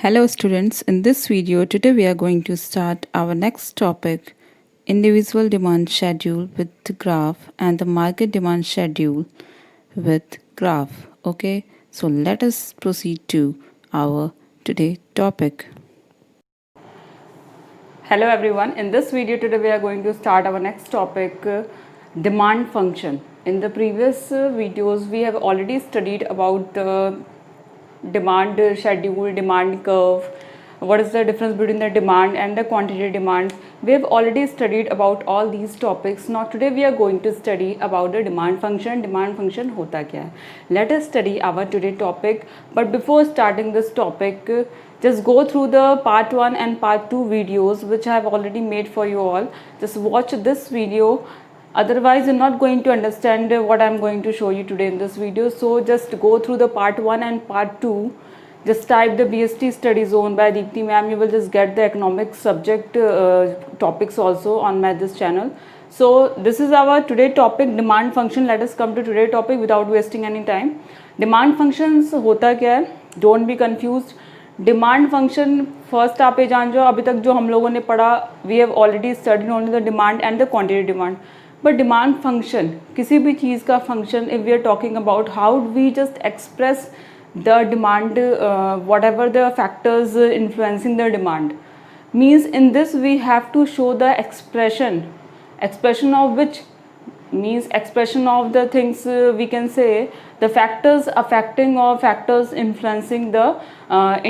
Hello students, in this video today we are going to start our next topic, individual demand schedule with the graph and the market demand schedule with graph. Okay, so let us proceed to our today topic. Hello everyone, in this video today we are going to start our next topic, demand function. In the previous videos we have already studied about demand schedule, demand curve, what is the difference between the demand and the quantity demand. We have already studied about all these topics. Now today we are going to study about the demand function. Demand function hota kya hai? Let us study our today topic. But before starting this topic, just go through the part 1 and part 2 videos which I have already made for you all. Just watch this video. Otherwise you're not going to understand what I'm going to show you today in this video. So just go through the part 1 and part 2. Just type the BST study zone by Deepti ma'am. You will just get the economic subject topics also on this channel. So this is our today topic, demand function. Let us come to today topic without wasting any time. Demand functions होता क्या है? Don't be confused. Demand function first आप ये जान जाओ, अभी तक जो हम लोगों ने पढ़ा, we have already studied only the demand and the quantity demand. But demand function किसी भी चीज़ का function, if we are talking about how we just express the demand, whatever the factors influencing the demand, means in this we have to show the expression of which means expression of the things, we can say the factors affecting or factors influencing the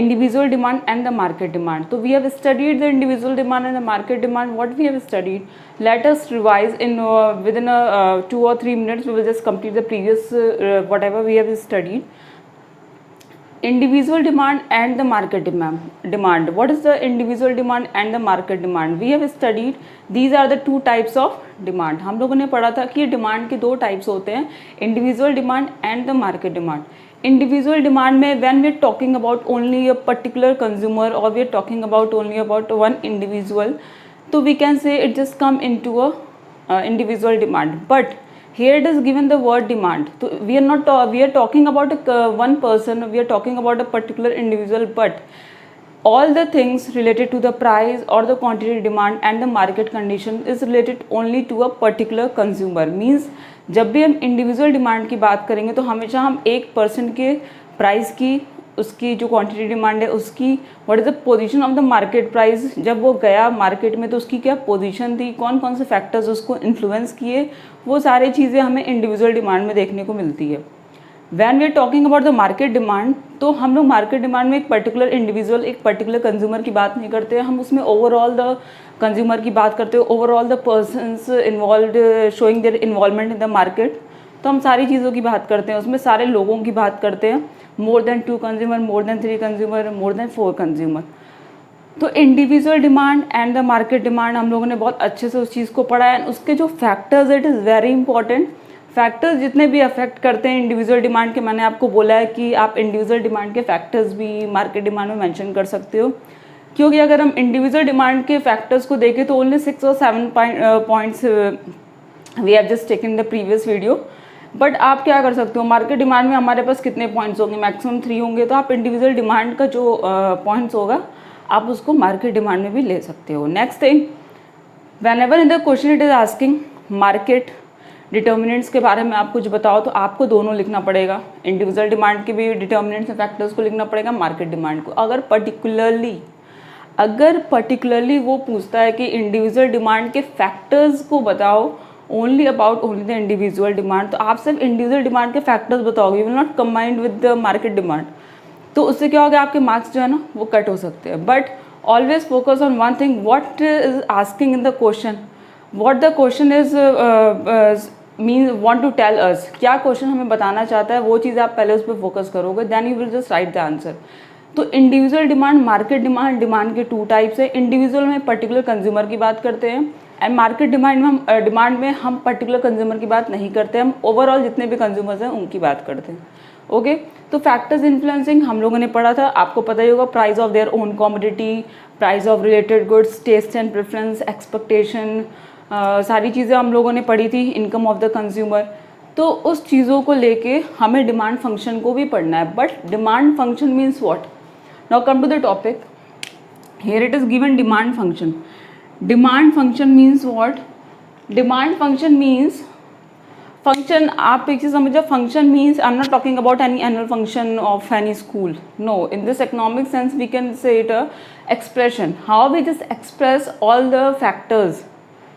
individual demand and the market demand. So we have studied the individual demand and the market demand. What we have studied, let us revise in within 2 or 3 minutes. We will just complete the previous whatever we have studied. Individual demand and the market demand. What is the individual demand and the market demand? We have studied these are the two types of demand. हम लोगों ने पढ़ा था कि demand के दो types होते हैं, individual demand and the market demand. Individual demand में when we are talking about only a particular consumer और we are talking about only about one individual, तो we can say it just come into a individual demand. But here it is given the word demand. So we are not we are talking about one person, we are talking about a particular individual, but all the things related to the price or the quantity demand and the market condition is related only to a particular consumer. Means जब भी हम individual demand की बात करेंगे तो हमेशा हम एक पर्सन के प्राइस की, उसकी जो क्वांटिटी डिमांड है उसकी, what is the position of the market price, जब वो गया मार्केट में तो उसकी क्या पोजीशन थी, कौन कौन से फैक्टर्स उसको इन्फ्लुएंस किए, वो सारी चीज़ें हमें इंडिविजुअल डिमांड में देखने को मिलती है. When we are talking about the market demand, तो हम लोग मार्केट डिमांड में एक पर्टिकुलर इंडिविजुअल, एक पर्टिकुलर कंज्यूमर की बात नहीं करते हैं, हम उसमें ओवरऑल द कंज्यूमर की बात करते हैं, overall the persons involve showing there involvement in the market. तो हम सारी चीज़ों की बात करते हैं, उसमें सारे लोगों की बात करते हैं, more than 2 consumer, more than 3 consumer, more than 4 consumer. तो individual demand and the market demand हम लोगों ने बहुत अच्छे से उस चीज़ को पढ़ा है. उसके जो factors, it is very important. Factors जितने भी अफेक्ट करते हैं इंडिविजुअल डिमांड के, मैंने आपको बोला है कि आप इंडिविजुअल डिमांड के फैक्टर्स भी मार्केट डिमांड में मेंशन कर सकते हो, क्योंकि अगर हम इंडिविजुअल डिमांड के फैक्टर्स को देखें तो ओनली 6 और 7 points we have just taken the previous video. But आप क्या कर सकते हो, मार्केट डिमांड में हमारे पास कितने पॉइंट्स होंगे, मैक्सिमम 3 होंगे, तो आप इंडिविजुअल डिमांड का जो पॉइंट्स होगा आप उसको मार्केट डिमांड में भी ले सकते हो. Next thing, whenever in the question it is asking market determinants के बारे में आप कुछ बताओ, तो आपको दोनों लिखना पड़ेगा, इंडिविजुअल डिमांड के भी डिटर्मिनेंट्स एंड फैक्टर्स को लिखना पड़ेगा, मार्केट डिमांड को. अगर पर्टिकुलरली वो पूछता है कि इंडिविजुअल डिमांड के फैक्टर्स को बताओ, ओनली द इंडिविजुअल डिमांड, तो आप सिर्फ इंडिविजुअल डिमांड के फैक्टर्स बताओगे, you will not combined with the market demand. तो उससे क्या होगा, आपके मार्क्स जो है ना वो कट हो सकते हैं. But always focus on one thing, what is asking in the question, what the question is mean want to tell us, क्या क्वेश्चन हमें बताना चाहता है, वो चीज़ आप पहले उस पर फोकस करोगे, then you will just write the answer. तो इंडिविजुअल डिमांड, मार्केट डिमांड के 2 टाइप्स है. इंडिविजुअल में पर्टिकुलर कंज्यूमर की बात करते हैं एंड मार्केट डिमांड में हम पर्टिकुलर कंज्यूमर की बात नहीं करते, हम ओवरऑल जितने भी कंज्यूमर्स हैं उनकी बात करते हैं. ओके, तो फैक्टर्स इन्फ्लुएंसिंग हम लोगों ने पढ़ा था, आपको पता ही होगा, price of their own commodity, price of related goods, taste and preference, expectation, सारी चीज़ें हम लोगों ने पढ़ी थी, इनकम ऑफ द कंज्यूमर. तो उस चीज़ों को लेके हमें डिमांड फंक्शन को भी पढ़ना है. But demand function means what, Now come to the topic. Here it is given demand function. Demand function means what? Demand function means function. आप एक चीज समझो, function means I'm not talking about any annual function of any school. No, in this economic sense we can say it a expression. How we just express all the factors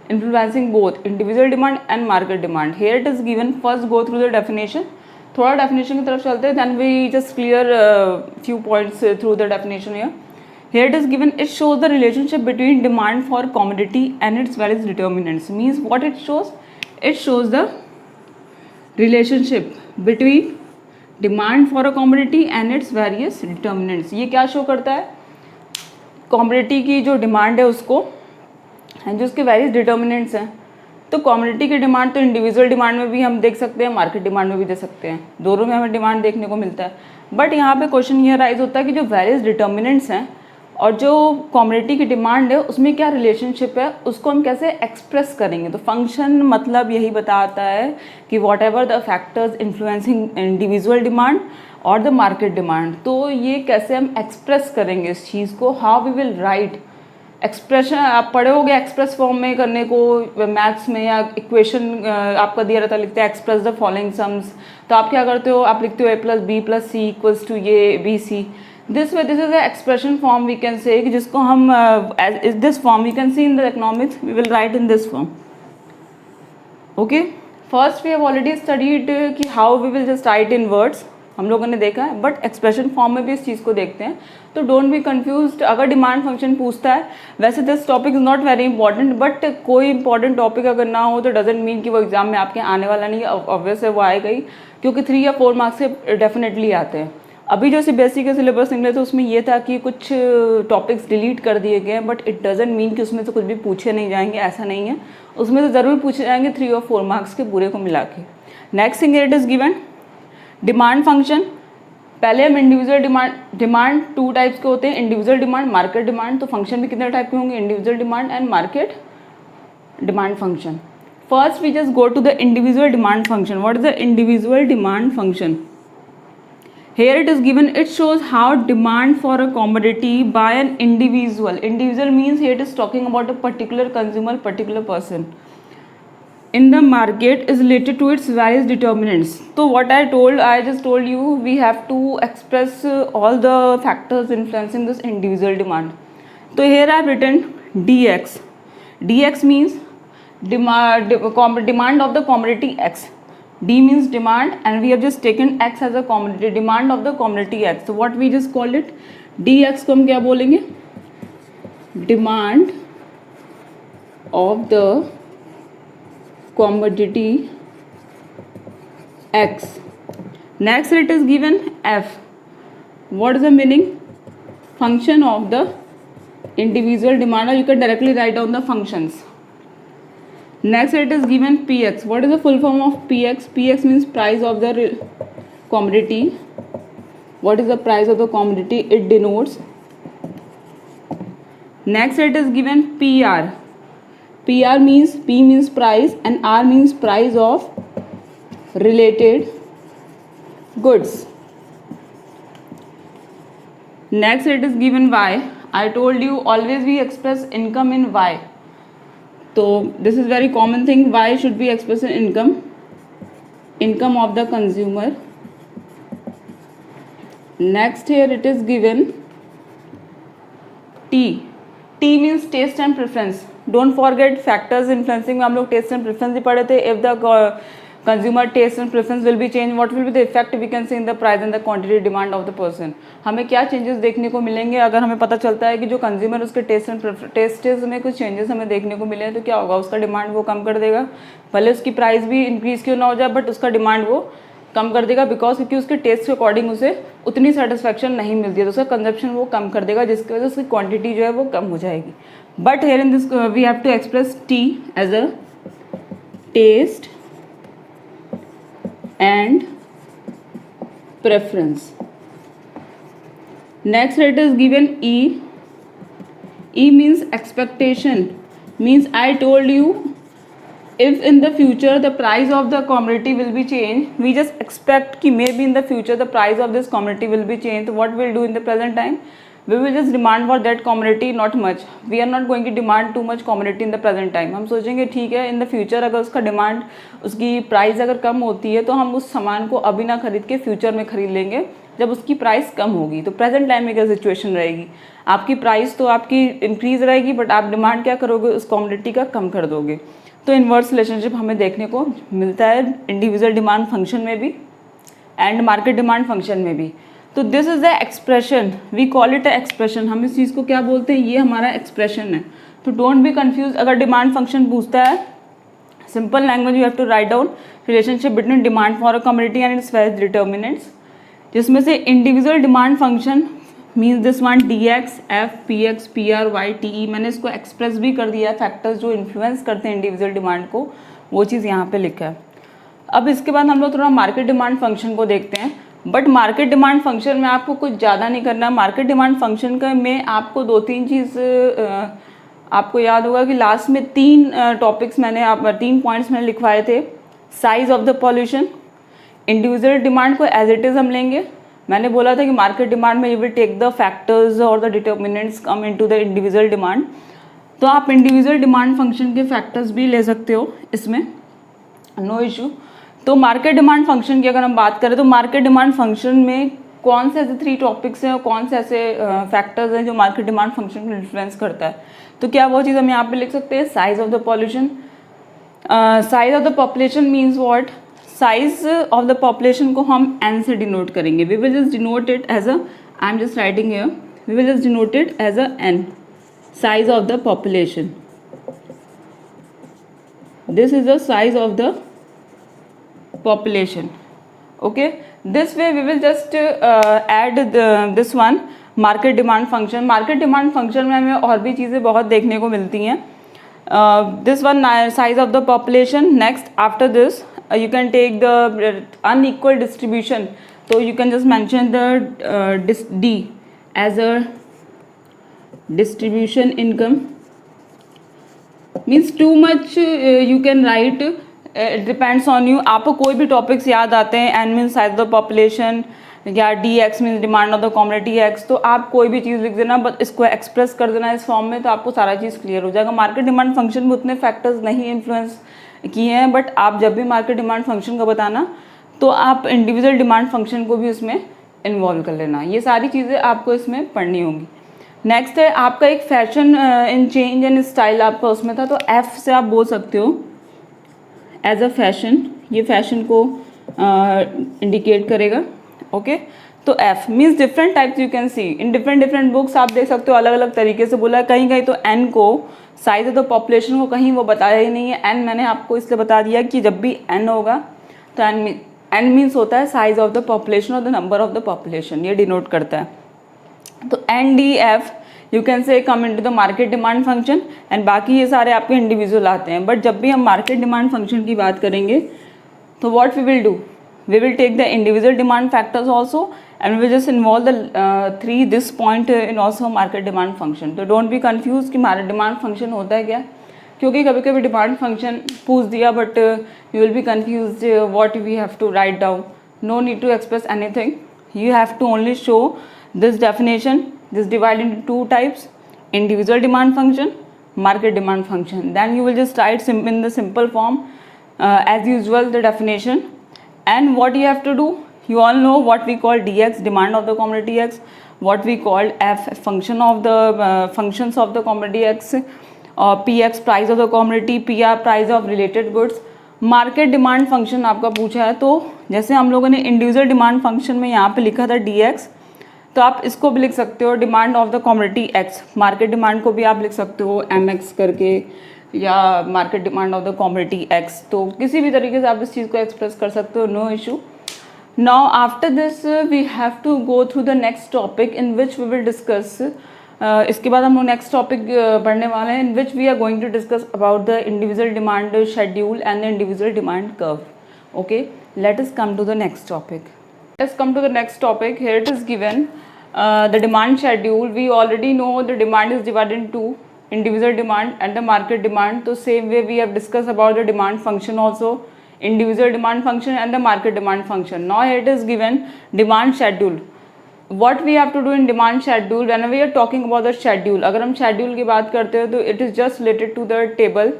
influencing both individual demand and market demand. Here it is given. First go through the definition. थोड़ा definition की तरफ चलते हैं, then we just clear few points through the definition here. Here it is given. It shows the relationship between demand for commodity and its various determinants. Means what it shows? It shows the relationship between demand for a commodity and its various determinants. ये क्या show करता है? Commodity की जो demand है उसको and जो उसके वेरियस डिटर्मिनेंट्स हैं. तो कॉमोडिटी की डिमांड तो इंडिविजुअल डिमांड में भी हम देख सकते हैं, मार्केट डिमांड में भी दे सकते हैं, दोनों में हमें डिमांड देखने को मिलता है. बट यहाँ पे क्वेश्चन ये राइज होता है कि जो वेरियस डिटर्मिनेंट्स हैं और जो कॉमोडिटी की डिमांड है उसमें क्या रिलेशनशिप है, उसको हम कैसे एक्सप्रेस करेंगे. तो फंक्शन मतलब यही बताता है कि whatever the factors influencing individual demand और द मार्केट डिमांड, तो ये कैसे हम एक्सप्रेस करेंगे इस चीज़ को. How we will write expression. आप पढ़े होगे एक्सप्रेस फॉर्म में करने को मैथ्स में, या इक्वेशन आपका दिया रहता है, लिखते हैं एक्सप्रेस द फॉलोइंग सम्स. तो आप क्या करते हो, आप लिखते हो a + b + c equals to ये bc. This way this is the expression form we can say, जिसको हम is this form we can see in the economics, we will write in this form. Okay, first we have already studied कि how we will just write in words, हम लोगों ने देखा है. But expression form में भी इस चीज़ को देखते हैं. तो डोंट बी कंफ्यूज्ड. अगर डिमांड फंक्शन पूछता है, वैसे this topic is not very important, but कोई इंपॉर्टेंट टॉपिक अगर ना हो तो डजेंट मीन कि वो एग्जाम में आपके आने वाला नहीं है. ऑब्वियस है वो आएगा ही, क्योंकि 3 या 4 मार्क्स से डेफिनेटली आते हैं. अभी जो CBSE के सिलेबस निकले थे उसमें ये था कि कुछ टॉपिक्स डिलीट कर दिए गए हैं, बट इट डजेंट मीन कि उसमें से कुछ भी पूछे नहीं जाएंगे, ऐसा नहीं है. उसमें से ज़रूर पूछे जाएंगे 3 और 4 मार्क्स के पूरे को मिला के. Next thing it is given demand function. पहले हम इंडिविजुअल डिमांड 2 टाइप्स के होते हैं, इंडिविजुअल डिमांड, मार्केट डिमांड. तो फंक्शन भी कितने टाइप के होंगे, individual demand and market demand function. First we just go to the individual demand function. What is the individual demand function? Here it is given. It shows how demand for a commodity by an individual. Individual means here it is talking about a particular consumer, particular person. In the market is related to its various determinants. So what I just told you, we have to express all the factors influencing this individual demand. So here I have written dx. Dx means demand of the commodity x. D means demand, and we have just taken x as a commodity, demand of the commodity x. So what we just call it, dx को हम क्या बोलेंगे, demand of the commodity x. Next it is given f. What is the meaning? Function of the individual demand, or you can directly write down the functions. Next it is given px. What is the full form of px? Px means price of the commodity. What is the price of the commodity? It denotes. Next it is given pr. Pr means, p means price and r means price of related goods. Next it is given y. I told you always we express income in y. So this is very common thing. Y should be expressed in income of the consumer. Next here it is given T. T means taste and preference. Don't forget factors influencing. हम लोग taste and preference ही पढ़े थे. If the consumer taste and preference will be changed, what will be the effect we can see in the price and the quantity demand of the person. हमें क्या changes देखने को मिलेंगे अगर हमें पता चलता है कि जो consumer उसके टेस्ट में कुछ changes हमें देखने को मिले हैं, तो क्या होगा, उसका डिमांड वो कम कर देगा. भले उसकी प्राइस भी इंक्रीज क्यों ना हो जाए, बट उसका डिमांड वो कम कर देगा, बिकॉज क्योंकि उसके टेस्ट के अकॉर्डिंग उसे उतनी सेटिस्फैक्शन नहीं मिलती है, तो उसका कंजप्शन वो कम कर देगा, जिसकी वजह से उसकी क्वांटिटी जो है वो कम हो जाएगी. But here in this we have to express T as a taste and preference. Next it is given E. E means expectation. Means I told you, if in the future the price of the commodity will be changed, we just expect कि maybe in the future the price of this commodity will be changed. What we'll do in the present time, we will just demand for that commodity not much, we are not going to demand too much commodity in the present time. हम सोचेंगे ठीक है in the future अगर उसका demand, उसकी price अगर कम होती है तो हम उस सामान को अभी ना खरीद के फ्यूचर में खरीद लेंगे जब उसकी प्राइस कम होगी. तो प्रेजेंट टाइम में क्या सिचुएशन रहेगी, आपकी प्राइस तो आपकी इंक्रीज रहेगी बट आप डिमांड क्या करोगे, उस कमोडिटी का कम कर दोगे. तो इन्वर्स रिलेशनशिप हमें देखने को मिलता है इंडिविजुअल डिमांड फंक्शन में भी एंड मार्केट डिमांड फंक्शन में भी. तो this is the expression, we call it expression. हम इस चीज़ को क्या बोलते हैं, ये हमारा एक्सप्रेशन है. तो डोंट बी कंफ्यूज. अगर डिमांड फंक्शन पूछता है, simple language you have to write down relationship between demand for a commodity and its various determinants, जिसमें से individual demand function means this one dx, f, px, pr, y, te. मैंने इसको express भी कर दिया है, फैक्टर्स जो influence करते हैं इंडिविजुअल डिमांड को, वो चीज़ यहाँ पे लिखा है. अब इसके बाद हम लोग थोड़ा मार्केट डिमांड फंक्शन को देखते हैं. बट मार्केट डिमांड फंक्शन में आपको कुछ ज़्यादा नहीं करना. मार्केट डिमांड फंक्शन का में आपको 2-3 चीज़ आपको याद होगा कि लास्ट में 3 टॉपिक्स मैंने 3 पॉइंट्स मैंने लिखवाए थे. Size of the pollution, individual demand को एज इट इज़ हम लेंगे. मैंने बोला था कि मार्केट डिमांड में you will take the factors और the determinants come into the individual demand. तो आप इंडिविजुअल डिमांड फंक्शन के फैक्टर्स भी ले सकते हो इसमें, नो इशू. तो मार्केट डिमांड फंक्शन की अगर हम बात करें तो मार्केट डिमांड फंक्शन में कौन से ऐसे 3 टॉपिक्स हैं और कौन से ऐसे फैक्टर्स हैं जो मार्केट डिमांड फंक्शन को इन्फ्लुएंस करता है. तो क्या वो चीज़ हम यहाँ पे लिख सकते हैं, size of the pollution. Size of the population means what, size of the population को हम n से डिनोट करेंगे. We will just denote it as a, I am just writing here, we will just denote it as a n, size of the population. This is the size of the population. Okay, this way we will just add this one market demand function. Market demand function में हमें और भी चीज़ें बहुत देखने को मिलती हैं. This one size of the population. Next after this you can take the unequal distribution. So you can just mention the D as a distribution income. Means too much you can write. It depends on you. आपको कोई भी topics याद आते हैं, N means size of the population या D X means demand of the commodity X, तो आप कोई भी चीज़ लिख देना बट इसको एक्सप्रेस कर देना इस फॉर्म में, तो आपको सारा चीज़ क्लियर हो जाएगा. मार्केट डिमांड फंक्शन में उतने फैक्टर्स नहीं इन्फ्लुएंस किए हैं, बट आप जब भी मार्केट डिमांड फंक्शन का बताना तो आप इंडिविजुअल डिमांड फंक्शन को भी उसमें इन्वॉल्व कर लेना. ये सारी चीज़ें आपको इसमें पढ़नी होंगी. नेक्स्ट है आपका एक fashion in change and style आपका उसमें था, तो एफ से आप बोल सकते हो एज अ फैशन. ये फैशन को इंडिकेट करेगा. ओके, तो F means different types you can see in different books. आप देख सकते हो अलग अलग तरीके से बोला है. कहीं कहीं तो एन को, साइज ऑफ द पॉपुलेशन को कहीं वो बताया ही नहीं है. एन मैंने आपको इसलिए बता दिया कि जब भी एन होगा तो एन मीन्स होता है साइज ऑफ द पॉपुलेशन और the number of the population, ये डिनोट करता है. तो N D F you can say come into the market demand function and बाकी ये सारे आपके इंडिविजुअल आते हैं. बट जब भी हम मार्केट डिमांड फंक्शन की बात करेंगे तो what we will do, we will take the individual demand factors also and we will just involve the 3 this point in also market demand function. तो डोंट बी कन्फ्यूज कि market demand function होता है क्या, क्योंकि कभी कभी demand function पूछ दिया but you will be confuse what we have to write down. No need to express anything, you have to only show this definition. This divided into 2 types, individual demand function, market demand function. Then you will just write in the simple form as usual the definition. And what you have to do, you all know what we call dx, demand of the commodity x, what we call f, function of the functions of the commodity x, px, price of the commodity, pr, price of related goods. Market demand function आपका पूछा है, तो जैसे हम लोगों ने individual demand function में यहाँ पे लिखा था dx, तो आप इसको भी लिख सकते हो demand of the commodity x. Market demand को भी आप लिख सकते हो एम एक्स करके या market demand of the commodity X. तो किसी भी तरीके से आप इस चीज़ को एक्सप्रेस कर सकते हो, no issue. Now after this we have to go through the next topic in which we will discuss. इसके बाद हम लोग नेक्स्ट टॉपिक पढ़ने वाले हैं in which we are going to discuss about the individual demand schedule and the individual demand curve. Okay, let us come to the next topic. Let's come to the next topic. Here it is given the demand schedule. We already know the demand is divided into individual demand and the market demand. So same way we have discussed about the demand function also, individual demand function and the market demand function. Now here it is given demand schedule. what we have to do in demand schedule whenever we are talking about the schedule. अगर हम schedule की बात करते हैं तो it is just related to the table.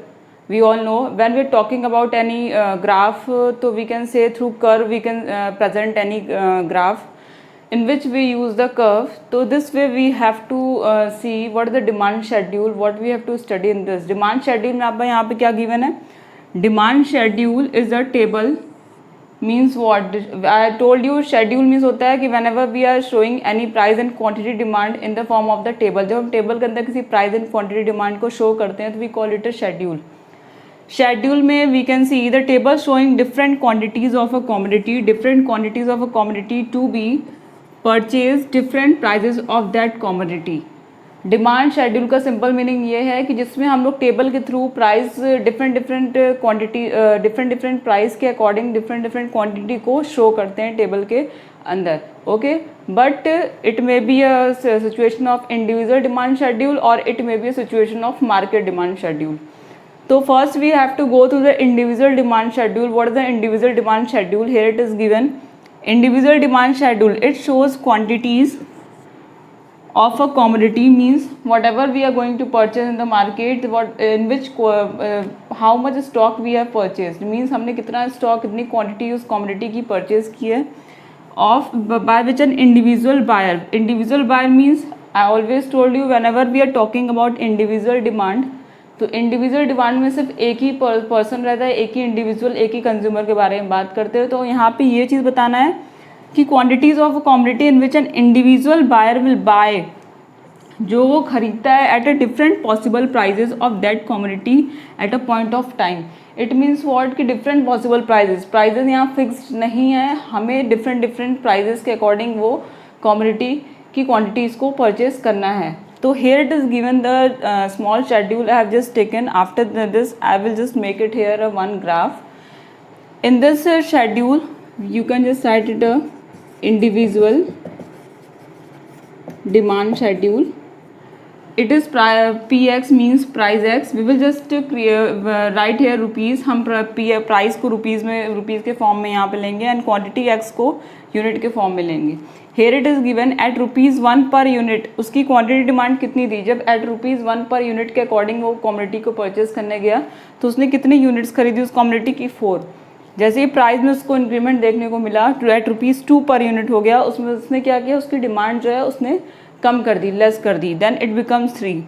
We all know when we are talking about any graph, तो we can say through curve we can present any graph in which we use the curve. So this way we have to see what is the demand schedule, what we have to study in this demand schedule. में आपका यहाँ पे क्या given है? Demand schedule is a table. Means what? I told you schedule means होता है कि whenever we are showing any price and quantity demand in the form of the table. जब हम table के अंदर किसी price and quantity demand को show करते हैं तो we call it a schedule. Schedule में we can see the table showing different quantities of a commodity to be purchased, different prices of that commodity. Demand schedule का simple meaning ये है कि जिसमें हम लोग टेबल के through price different quantity different price के अकॉर्डिंग डिफरेंट क्वांटिटी को शो करते हैं टेबल के अंदर. Okay, but it may be a situation of individual demand schedule और it may be a situation of market demand schedule. तो first we have to go through the individual demand schedule. What is the individual demand schedule? Here it is given. Individual demand schedule, it shows quantities of a commodity, means whatever we are going to purchase in the market, what in which how much stock we have purchased, means हमने कितना stock, कितनी quantity उस commodity की purchase की है, of by which an individual buyer. Individual buyer means I always told you whenever we are talking about individual demand, तो individual demand में सिर्फ एक ही पर्सन रहता है, एक ही इंडिविजुअल, एक ही कंज्यूमर के बारे में बात करते हैं. तो यहाँ पे ये चीज़ बताना है कि quantities of a commodity in which an individual buyer will buy, जो वो खरीदता है at a different possible prices of that commodity at a point of time. It means what कि डिफरेंट पॉसिबल प्राइजेज यहाँ फिक्स नहीं है, हमें different prices के अकॉर्डिंग वो कमोडिटी की क्वांटिटीज़ को परचेज करना है. तो here it is given the small schedule I have just taken. After this I will just make it here a one graph. In this schedule you can just write it a individual demand schedule. It is px means price x. We will just write here rupees. हम price को rupees के form में यहाँ पे लेंगे and quantity x को unit के form में लेंगे. Here it is given at ₹1 per unit. उसकी क्वांटिटी डिमांड कितनी थी? जब एट ₹1 पर यूनिट के अकॉर्डिंग वो कमोडिटी को परचेज करने गया तो उसने कितनी यूनिट्स खरीदी उस कमोडिटी की? 4. जैसे ही प्राइस में उसको इंक्रीमेंट देखने को मिला एट ₹2 पर यूनिट हो गया, उसमें उसने क्या किया, उसकी डिमांड जो है उसने कम कर दी, लेस कर दी. Then it becomes 3.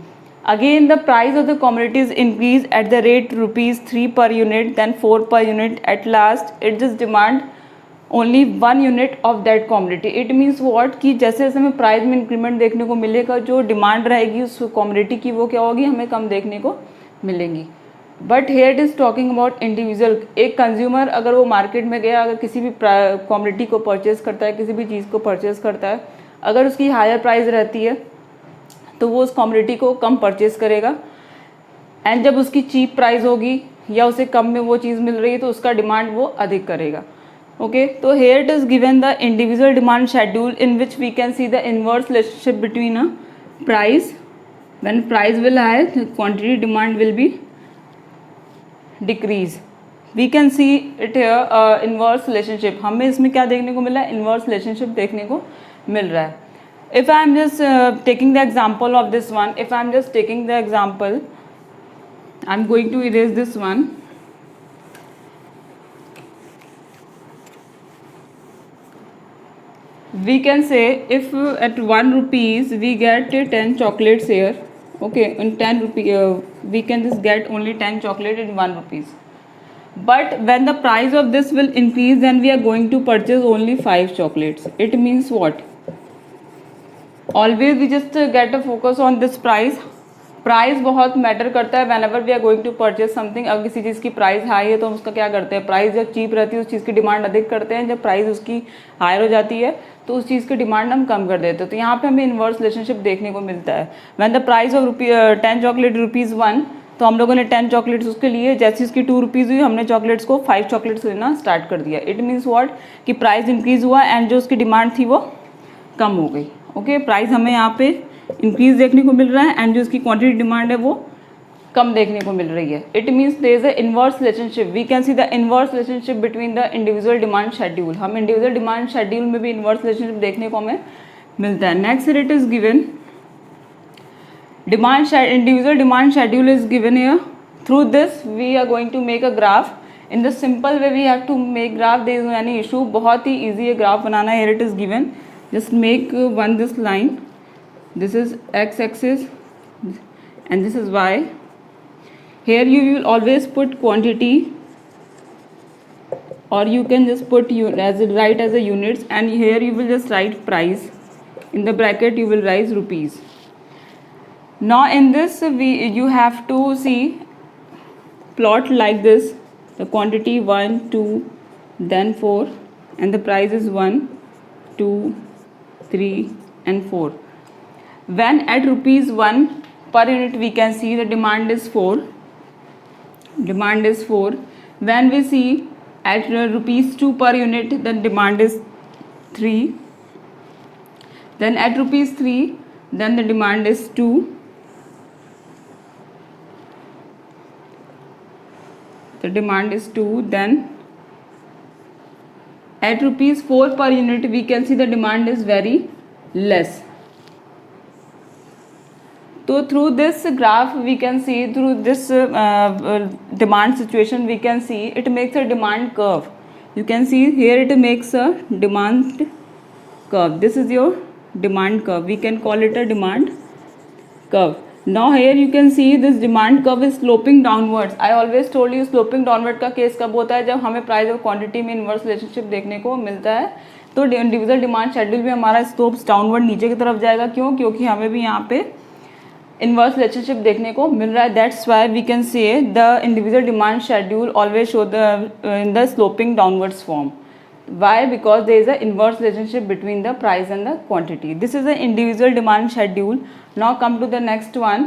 Again the price of the commodities increase at the rate ₹3 per unit, then 4 per unit. At last it just demand only 1 unit of that commodity. It means what कि जैसे जैसे हमें price में increment देखने को मिलेगा, जो demand रहेगी उस कमोडिटी की वो क्या होगी, हमें कम देखने को मिलेंगी. But here it is talking about individual. एक कंज्यूमर अगर वो मार्केट में गया, अगर किसी भी कमोडिटी को परचेज़ करता है, किसी भी चीज़ को परचेज़ करता है, अगर उसकी हायर प्राइस रहती है तो वो उस कमोडिटी को कम परचेज़ करेगा. एंड जब उसकी चीप प्राइस होगी या उसे कम में वो चीज़ मिल रही है तो उसका डिमांड वो अधिक करेगा. ओके, तो here it is given the individual demand schedule in which we can see the inverse relationship between a price. When price will high, quantity demand will be decrease. We can see it here inverse relationship. हमें इसमें क्या देखने को मिला है? Inverse relationship देखने को मिल रहा है. If I am just taking the example of this one, if I am just taking the example, I am going to erase this one. We can say if at 1 rupees we get 10 chocolates here. Okay, in 10 rupee we can just get only 10 chocolate in 1 rupees. But when the price of this will increase, then we are going to purchase only 5 chocolates. It means what? Always we just get a focus on this price. Price बहुत matter करता है whenever we are going to purchase something. अगर किसी चीज़ की price high है तो हम उसका क्या करते हैं, प्राइस जब चीप रहती है उस चीज़ की डिमांड अधिक करते हैं, जब प्राइस उसकी हायर हो जाती है तो उस चीज़ की डिमांड हम कम कर देते हैं. तो यहाँ पे हमें इनवर्स रिलेशनशिप देखने को मिलता है. When the price of 10 chocolate ₹1, तो हम लोगों ने 10 चॉकलेट्स उसके लिए, जैसे उसकी 2 रुपीज़ हुई, हमने चॉकलेट्स को 5 चॉकलेट्स लेना स्टार्ट कर दिया. इट मीन्स व्हाट कि प्राइस इंक्रीज़ हुआ एंड जो उसकी डिमांड थी वो कम हो गई. ओके, प्राइस हमें यहाँ पे इंक्रीज देखने को मिल रहा है एंड जो उसकी क्वांटिटी डिमांड है वो कम देखने को मिल रही है. It means there is a inverse relationship. We can see the inverse relationship between the individual demand schedule. हम इंडिविजुअल डिमांड शेड्यूल में भी इनवर्स रिलेशनशिप देखने को हमें मिलता है. Next it is given individual demand schedule is given here. Through this we are going to make a graph. In the simple way we have to make graph. There is no any issue. बहुत ही easy है graph banana. Here it is given. Just make one this line. This is x axis and this is y. Here you will always put quantity, or you can just put write as a units, and here you will just write price. In the bracket you will write rupees. Now in this you have to see plot like this. The quantity 1 2 then 4 and the price is 1 2 3 and 4. When at rupees 1 per unit we can see the demand is 4. When we see at rupees 2 per unit the demand is 3. Then at rupees 3 then the demand is 2. The demand is 2. Then at rupees 4 per unit we can see the demand is very less. So through this graph we can see, through this demand situation we can see it makes a demand curve. You can see here it makes a demand curve. This is your demand curve. We can call it a demand curve. Now here you can see this demand curve is sloping downwards. I always told you sloping downward का case कब होता है, जब हमें price और quantity में inverse relationship देखने को मिलता है. तो इंडिविजुअल डिमांड शेड्यूल भी हमारा स्लोप्स डाउनवर्ड नीचे की तरफ जाएगा. क्यों? क्योंकि हमें भी यहाँ पे इन्वर्स रिलेशनशिप देखने को मिल रहा है. That's why we can say the individual demand schedule always show the in the sloping downwards form. Why? Because there is an inverse relationship between the price and the quantity. This is an individual demand schedule. Now come to the next one,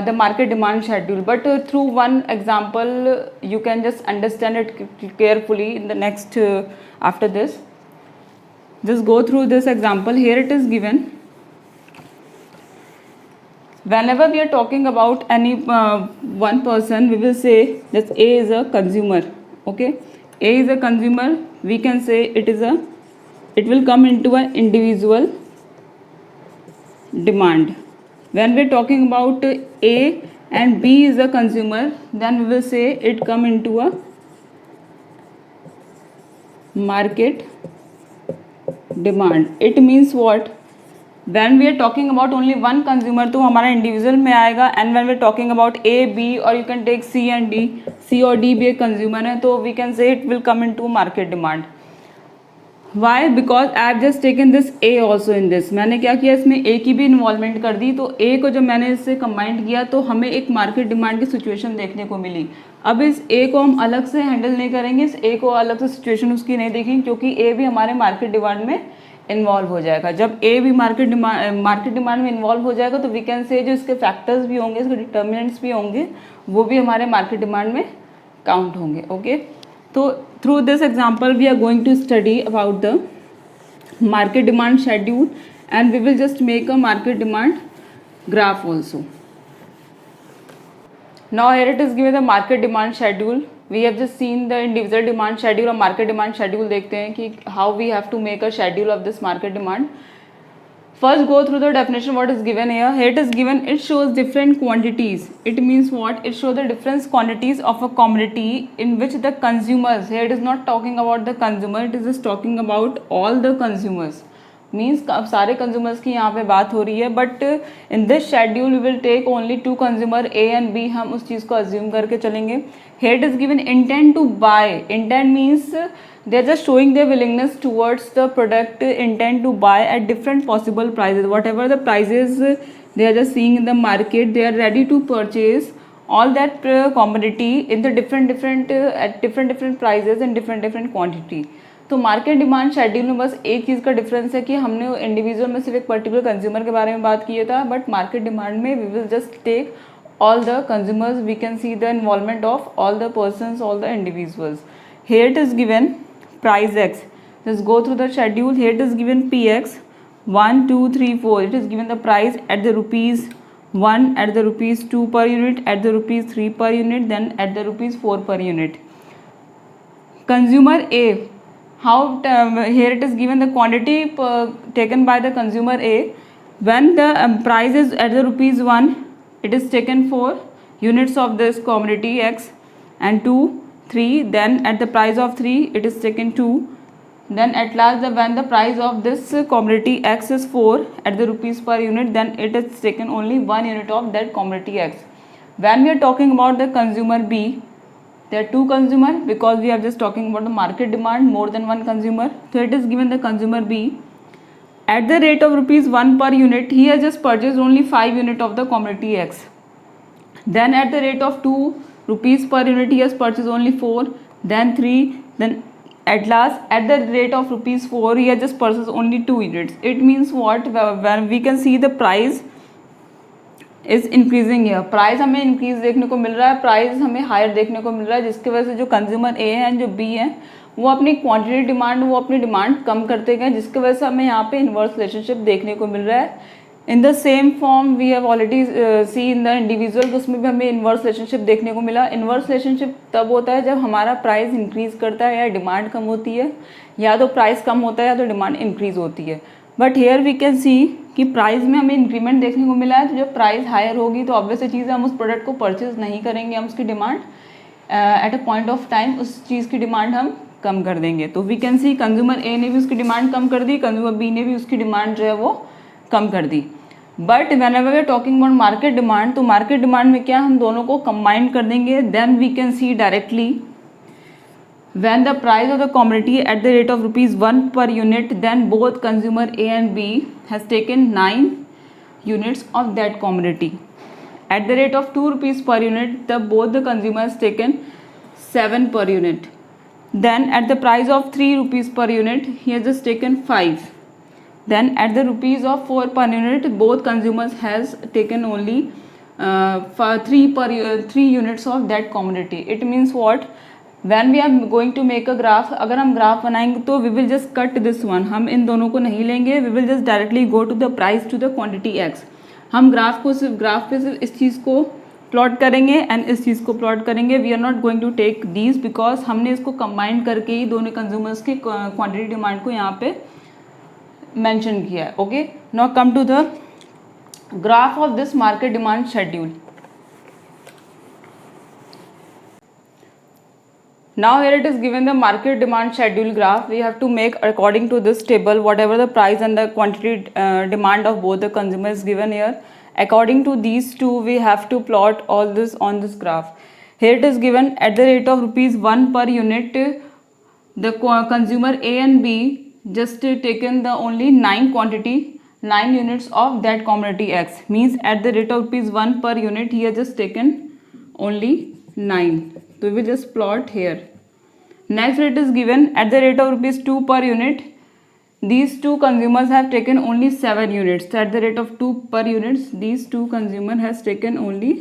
the market demand schedule. But through one example you can just understand it carefully in the next after this. Just go through this example. Here it is given. Whenever we are talking about any one person, we will say that A is a consumer. Okay, A is a consumer. We can say it will come into an individual demand. When we are talking about A and B is a consumer, then we will say it come into a market demand. It means what? When we are talking about only one consumer तो हमारा individual में आएगा. And when we are talking about A, B or you can take C and D, C और D भी एक consumer है, तो we can say it will come into market demand. Why? Because I have just taken this A also in this. मैंने क्या किया, इसमें A की भी इन्वॉल्वमेंट कर दी. तो A को जब मैंने इससे कंबाइंड किया तो हमें एक मार्केट डिमांड की सिचुएशन देखने को मिली. अब इस A को हम अलग से हैंडल नहीं करेंगे, इस A को अलग से सिचुएशन उसकी नहीं देखेंगे, क्योंकि A भी हमारे मार्केट डिमांड में इन्वॉल्व हो जाएगा. जब A भी मार्केट डिमांड में इन्वॉल्व हो जाएगा तो वी कैन से जो इसके फैक्टर्स भी होंगे, इसके डिटर्मिनेंट्स भी होंगे, वो भी हमारे मार्केट डिमांड में काउंट होंगे. ओके, तो through this example we are going to study about the market demand schedule and we will just make a market demand graph also. Now here it is given the market demand schedule. We have just seen the individual demand schedule और market demand schedule. देखते हैं कि how we have to make a schedule of this market demand. First go through the definition what is given here. Here it is given, it shows different quantities. It means what? It shows the different quantities of a commodity in which the consumers, here it is not talking about the consumer, it is just talking about all the consumers. Means अब सारे consumers की यहाँ पे बात हो रही है. But in this schedule we will take only two consumer A and B. हम उस चीज़ को assume करके चलेंगे. Here it is given intent to buy. Intent means they are just showing their willingness towards the product, intent to buy at different possible prices. Whatever the prices they are just seeing in the market, they are ready to purchase all that commodity in the at different prices and different quantity. तो market demand schedule में बस एक चीज़ का difference है कि हमने individual में सिर्फ एक पर्टिकुलर कंज्यूमर के बारे में बात किया था, बट मार्केट डिमांड में we will just take all the consumers. We can see the involvement of all the persons, all the individuals. Here it is given price X. Just go through the schedule. Here it is given PX 1 2 3 4. It is given the price at the rupees 1, at the rupees 2 per unit, at the rupees 3 per unit, then at the rupees 4 per unit. Consumer A, how here it is given the quantity taken by the consumer A. When the price is at the rupees 1, it is taken 4 units of this commodity X, and 2 3, then at the price of 3 it is taken 2, then at last when the price of this commodity X is 4 at the rupees per unit, then it is taken only 1 unit of that commodity X. When we are talking about the consumer B, there are two consumer, because we are just talking about the market demand, more than one consumer. So it is given the consumer B at the rate of rupees 1 per unit, he has just purchased only 5 unit of the commodity X. Then at the rate of 2 rupees per unit, he has purchased only 4, then 3, then at last at the rate of rupees 4, he has just purchased only 2 units. It means what? When we can see the price is increasing है, price हमें increase देखने को मिल रहा है, price हमें higher देखने को मिल रहा है, जिसकी वजह से जो कंज्यूमर ए हैं जो बी हैं वो अपनी क्वांटिटी डिमांड वो अपनी डिमांड कम करते गए, जिसकी वजह से हमें यहाँ पे इन्वर्स रिलेशनशिप देखने को मिल रहा है. In the same form we have already see in the individual, उसमें भी हमें इन्वर्स रिलेशनशिप देखने को मिला. इन्वर्स रिलेशनशिप तब होता है जब हमारा प्राइस इंक्रीज करता है या डिमांड कम होती है, या तो प्राइस कम होता है या तो डिमांड इंक्रीज होती है. But here we can see कि प्राइस में हमें इंक्रीमेंट देखने को मिला है. तो जब प्राइस हायर होगी तो ऑब्वियसली चीज़ है हम उस प्रोडक्ट को परचेज नहीं करेंगे, हम उसकी demand at a point of time उस चीज़ की डिमांड हम कम कर देंगे. तो we can see consumer A ने भी उसकी डिमांड कम कर दी, कंज्यूमर बी ने भी उसकी डिमांड जो है वो कम कर दी. But whenever we are talking about market demand, तो मार्केट डिमांड में क्या हम दोनों को कंबाइन कर देंगे. Then we can see directly when the price of the commodity at the rate of rupees 1 per unit, then both consumer A and B has taken 9 units of that commodity. At the rate of 2 rupees per unit, both the consumers taken 7 per unit. Then at the price of 3 rupees per unit, he has just taken 5. Then at the rupees of 4 per unit, both consumers has taken only 3 units of that commodity. It means what? When we are going to make a graph, अगर हम graph बनाएंगे तो we will just cut this one, हम इन दोनों को नहीं लेंगे, we will just directly go to the price to the quantity x. हम ग्राफ पे सिर्फ इस चीज़ को प्लॉट करेंगे एंड इस चीज़ को प्लॉट करेंगे. We are not going to take these because हमने इसको कंबाइन करके ही दोनों कंज्यूमर्स की क्वांटिटी डिमांड को यहाँ पे मेंशन किया है. Okay, now come to the graph of this market demand schedule. Now here it is given the market demand schedule graph. We have to make according to this table whatever the price and the quantity demand of both the consumers given here. According to these two, we have to plot all this on this graph. Here it is given at the rate of rupees 1 per unit, the consumer A and B just taken the only 9 units of that commodity X. Means at the rate of rupees 1 per unit, he has just taken only 9. So we will just plot here. Next rate is given at the rate of rupees 2 per unit. These two consumers have taken only 7 units. So at the rate of 2 per units, these two consumer has taken only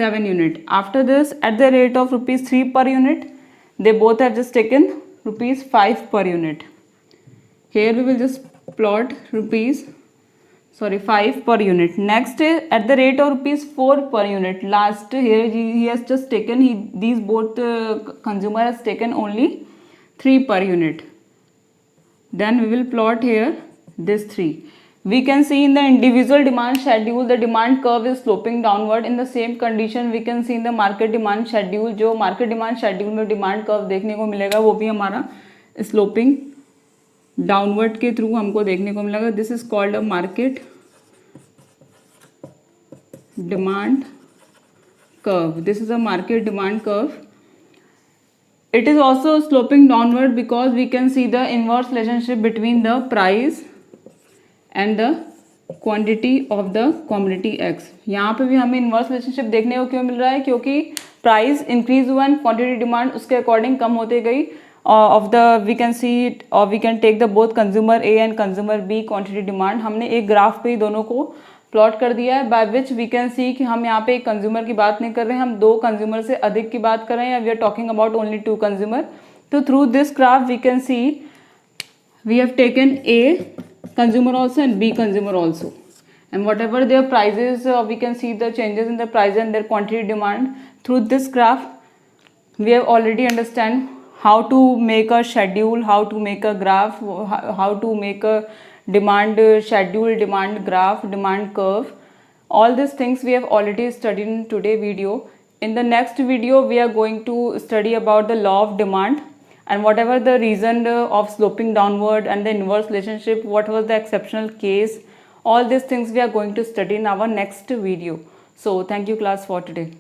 7 unit. After this, at the rate of rupees 3 per unit, they both have just taken rupees 5 per unit. Here we will just plot 5 per unit. Next, at the rate of rupees 4 per unit, last here he has just taken, these both consumer has taken only 3 per unit. Then we will plot here this 3. We can see in the individual demand schedule the demand curve is sloping downward. In the same condition we can see in the market demand schedule. जो market demand schedule में demand curve देखने को मिलेगा वो भी हमारा sloping downward के through हमको देखने को मिलेगा. This is called a market demand curve. This is a market demand curve. It is also sloping downward because we can see the inverse relationship between the price and the quantity of the commodity X. यहाँ पे भी हमें inverse relationship देखने को क्यों मिल रहा है? क्योंकि प्राइस इंक्रीज हुआ एंड क्वांटिटी डिमांड उसके अकॉर्डिंग कम होते गई. of the we can see it or we can take the both consumer A and consumer B quantity demand. हमने एक ग्राफ पे ही दोनों को प्लॉट कर दिया है, by which we can see कि हम यहाँ पे एक कंज्यूमर की बात नहीं कर रहे हैं, हम 2 कंज्यूमर से अधिक की बात कर रहे हैं, या we are talking about only 2 consumer. तो through this graph we can see we have taken A consumer also and B consumer also, and whatever their prices we can see the changes in the price and their quantity demand. Through this graph we have already understand how to make a schedule, how to make a graph, how to make a demand schedule, demand graph, demand curve. All these things we have already studied in today's video. In the next video we are going to study about the law of demand, and whatever the reason of sloping downward and the inverse relationship, what was the exceptional case, all these things we are going to study in our next video. So thank you class for today.